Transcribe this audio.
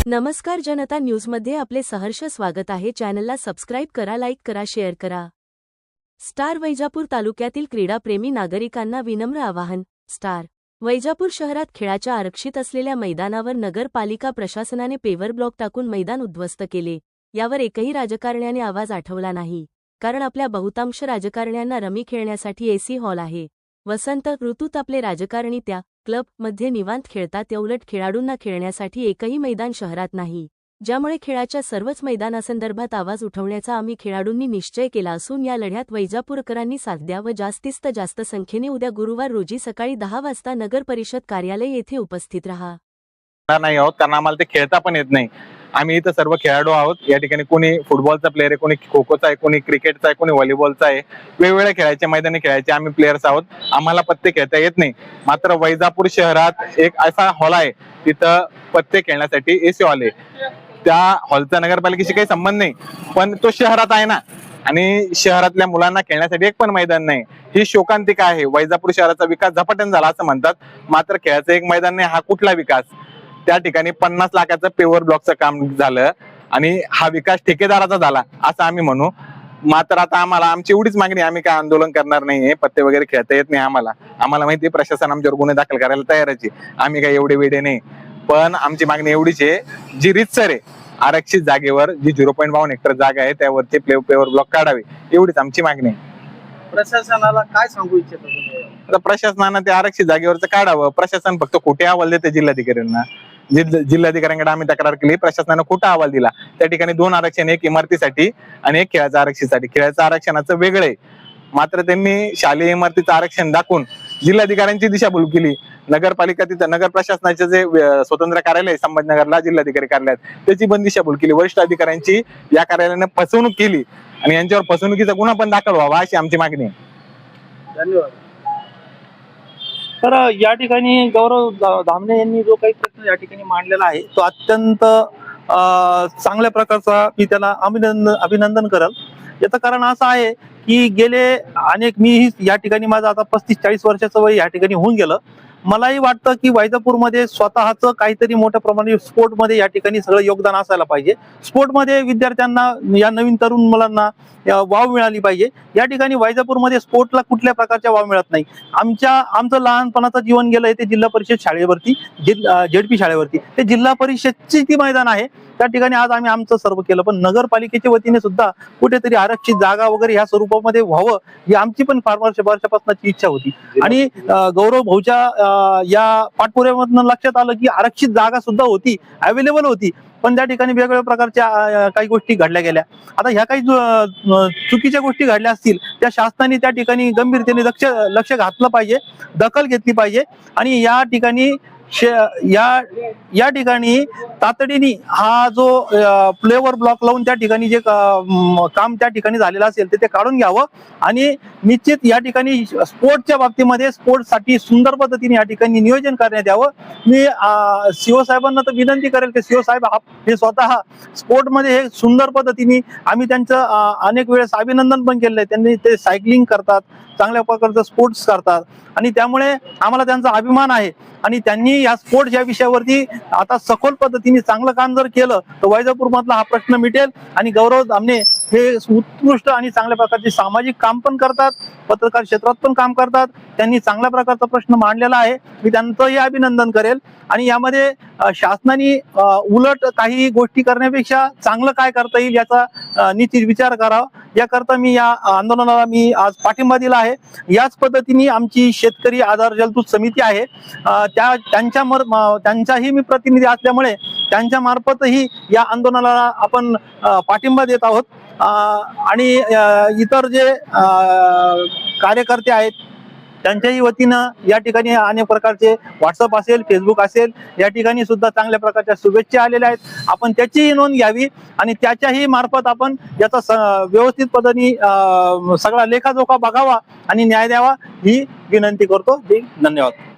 नमस्कार जनता न्यूजमध्ये आपले सहर्ष स्वागत आहे। चॅनलला सबस्क्राइब करा, लाईक करा, शेअर करा। स्टार वैजापूर तालुक्यातील क्रीडाप्रेमी नागरिकांना विनम्र आवाहन। स्टार वैजापूर शहरात खेळाच्या आरक्षित असलेल्या मैदानावर नगरपालिका प्रशासनाने पेवर ब्लॉक टाकून मैदान उद्ध्वस्त केले। यावर एकही राजकारण्याने आवाज आठवला नाही, कारण आपल्या बहुतांश राजकारण्यांना रमी खेळण्यासाठी एसी हॉल आहे। वसंत ऋतूत आपले राजकारणी त्या क्लब मध्ये निवांत खेळतात, त्याउलट खेळाडूंना खेळण्यासाठी एकही मैदान शहरात नाही, ज्यामुळे खेळाच्या सर्वच मैदानासंदर्भात आवाज उठवण्याचा आम्ही खेळाडूंनी निश्चय केला असून या लढ्यात वैजापूरकरांनी साथ द्या व जास्तीत जास्त संख्येने उद्या गुरुवार रोजी सकाळी 10 वाजता नगर परिषद कार्यालय येथे उपस्थित राहा। नाही आहोत कारण आम्हाला ते खेळता पण येत नाही। आम्ही इथं सर्व खेळाडू आहोत। या ठिकाणी कोणी फुटबॉलचा प्लेअर आहे, कोणी खो खोचा आहे, कोणी क्रिकेटचा आहे, कोणी व्हॉलीबॉलचा आहे। वेगवेगळ्या खेळाचे मैदानी खेळायचे आम्ही प्लेयर्स आहोत। आम्हाला पत्ते खेळता येत नाही। मात्र वैजापूर शहरात एक असा हॉल आहे, तिथं पत्ते खेळण्यासाठी एसी हॉल आहे। त्या हॉलचा नगरपालिकेशी काही संबंध नाही, पण तो शहरात आहे ना, आणि शहरातल्या मुलांना खेळण्यासाठी एक पण मैदान नाही। ही शोकांतिका आहे। वैजापूर शहराचा विकास झपाट्याने झाला असं म्हणतात, मात्र खेळाचं एक मैदान नाही, हा कुठला विकास? त्या ठिकाणी 50 लाखाचं पेवर ब्लॉकचं काम झालं आणि हा विकास ठेकेदाराचा झाला असं आम्ही म्हणू। मात्र आता आम्हाला आमची एवढीच मागणी, आम्ही काय आंदोलन करणार नाहीये। पत्ते वगैरे खेळता येत नाही आम्हाला माहिती, प्रशासन आमच्यावर गुन्हे दाखल करायला तयारच आहे। आम्ही काय एवढे वेडे नाही, पण आमची मागणी एवढीच आहे, जी रीतसर आहे, आरक्षित जागेवर जी 0.52 हेक्टर जागा आहे त्यावरती पेवर ब्लॉक काढावे, एवढीच आमची मागणी आहे। प्रशासनाला काय सांगू इच्छिता तुम्ही? आता प्रशासनानं ते आरक्षित जागेवरचं काढावं। प्रशासन फक्त खोटे अहवाल देते जिल्हाधिकाऱ्यांना। जिल्हाधिकाऱ्यांकडे आम्ही तक्रार केली, प्रशासनानं खोटा अहवाल दिला। त्या ठिकाणी 2 आरक्षण, एक इमारतीसाठी आणि एक खेळाचं आरक्षणासाठी। खेळाचं आरक्षणाचं वेगळं आहे, मात्र त्यांनी शालेय इमारतीचं आरक्षण दाखवून जिल्हाधिकाऱ्यांची दिशाभूल केली। नगरपालिका तिथं नगर प्रशासनाचे जे स्वतंत्र कार्यालय आहे संभाजीनगरला, जिल्हाधिकारी कार्यालयात, त्याची पण दिशाभूल केली। वरिष्ठ अधिकाऱ्यांची या कार्यालयाने फसवणूक केली आणि यांच्यावर फसवणुकीचा गुन्हा पण दाखल व्हावा अशी आमची मागणी आहे। धन्यवाद। तर या ठिकाणी गौरव धामणे यांनी जो काही प्रश्न या ठिकाणी मांडलेला आहे तो अत्यंत चांगल्या प्रकारचा मी त्याला अभिनंदन करल। याचं कारण असं आहे की गेले मी या ठिकाणी माझं आता 35-40 वर्षाचं वय या ठिकाणी होऊन गेलं। मलाही वाटतं की वैजापूरमध्ये स्वतःचं काहीतरी मोठ्या प्रमाणात स्पोर्टमध्ये या ठिकाणी सगळं योगदान असायला पाहिजे। स्पोर्टमध्ये विद्यार्थ्यांना, या नवीन तरुण मुलांना वाव मिळाली पाहिजे। या ठिकाणी वैजापूरमध्ये स्पोर्टला कुठल्या प्रकारच्या वाव मिळत नाही। आमचं लहानपणाचं जीवन गेलंय ते जिल्हा परिषद शाळेवरती, जेडपी शाळेवरती। ते जिल्हा परिषदची ती मैदान आहे, त्या ठिकाणी आज आम्ही आमचं सर्व केलं, पण नगरपालिकेच्या वतीने सुद्धा कुठेतरी आरक्षित जागा वगैरे ह्या स्वरूपामध्ये व्हावं ही आमची पण फार वर्षापासूनची इच्छा होती। आणि गौरव भाऊच्या या पाठपुराव्यामधून लक्षात आलं की आरक्षित जागा सुद्धा होती, अवेलेबल होती, पण त्या ठिकाणी वेगवेगळ्या प्रकारच्या काही गोष्टी घडल्या गेल्या। आता ह्या काही चुकीच्या गोष्टी घडल्या असतील, त्या शासनाने त्या ठिकाणी गंभीरतेने लक्ष घातलं पाहिजे, दखल घेतली पाहिजे। आणि या ठिकाणी या ठिकाणी तातडीने हा जो प्लेवर ब्लॉक लावून त्या ठिकाणी जे काम त्या ठिकाणी झालेलं असेल ते काढून घ्यावं। आणि निश्चित या ठिकाणी स्पोर्टच्या बाबतीमध्ये स्पोर्टसाठी सुंदर पद्धतीने या ठिकाणी नियोजन करण्यात यावं। मी सीओ साहेबांना तर विनंती करेल की सीओ साहेब हे स्वतः स्पोर्टमध्ये हे सुंदर पद्धतीने, आम्ही त्यांचं अनेक वेळेस अभिनंदन पण केलेलं आहे। त्यांनी ते सायकलिंग करतात, चांगल्या प्रकारचं स्पोर्ट्स करतात आणि त्यामुळे आम्हाला त्यांचा अभिमान आहे। आणि त्यांनी या स्पोर्ट्स या विषयावरती आता सखोल पद्धतीने चांगलं काम जर केलं तर वैजापूर मधला हा प्रश्न मिटेल। आणि गौरव धामणे हे उत्कृष्ट आणि चांगल्या प्रकारचे सामाजिक काम पण करतात, पत्रकार क्षेत्रात पण काम करतात। त्यांनी चांगल्या प्रकारचा प्रश्न मांडलेला आहे, मी त्यांचंही अभिनंदन करेल। आणि यामध्ये शासनाने उलट काही गोष्टी करण्यापेक्षा चांगलं काय करता येईल याचा निश्चित विचार करावा। याकरता मी या आंदोलनाला आज पाठिंबा दिला आहे। याच पद्धतीने आमची शेतकरी आधार जलतूत समिती आहे, त्यांचाही मी प्रतिनिधी असल्यामुळे त्यांच्या मार्फतही या आंदोलनाला आपण पाठिंबा देत आहोत। आणि इतर जे कार्यकर्ते आहेत त्यांच्याही वतीनं या ठिकाणी अनेक प्रकारचे व्हॉट्सअप असेल, फेसबुक असेल, या ठिकाणी सुद्धा चांगल्या प्रकारच्या शुभेच्छा आलेल्या आहेत। आपण त्याचीही नोंद घ्यावी आणि त्याच्याही मार्फत आपण याचा व्यवस्थित पद्धतीने सगळा लेखाजोखा बघावा आणि न्याय द्यावा ही विनंती करतो। धन्यवाद।